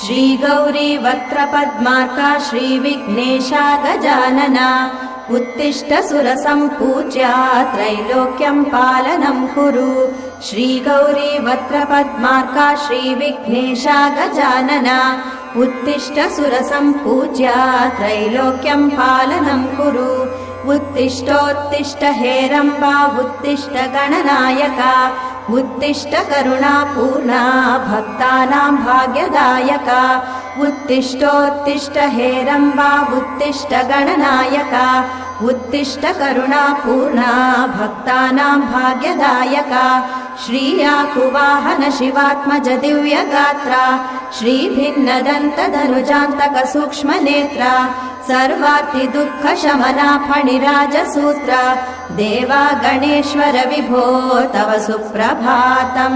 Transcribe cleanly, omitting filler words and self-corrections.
श्री गौरी वक्त्रपद्मार्का श्रीविघ्नेशा गजानना उत्तिष्ठ सुरसम्पूज्या त्रैलोक्यं पालनं कुरु। श्री गौरी वक्त्रपद्मार्का श्रीविघ्नेशा गजानना उत्तिष्ठ सुरसम्पूज्या त्रैलोक्यं पालनं कुरु। उत्तिष्ठोत्तिष्ठ हेरम्बा उत्तिष्ठ गणनायका उत्तिष्ठ करुणापूर्णा भक्तानां भाग्यदायका। उत्तिष्ठोत्तिष्ठ हेरम्बा उत्तिष्ठ गणनायका उत्तिष्ठ करुणापूर्णा भक्तानां भाग्यदायका। श्रीयाकुवाहन शिवात्मज दिव्यगात्रा श्रीभिन्नदन्तधनुजान्तक सूक्ष्मनेत्रा सर्वार्ति दुःख शमना फणिराजसूत्रा देवा गणेश्वर विभो तव सुप्रभातम्।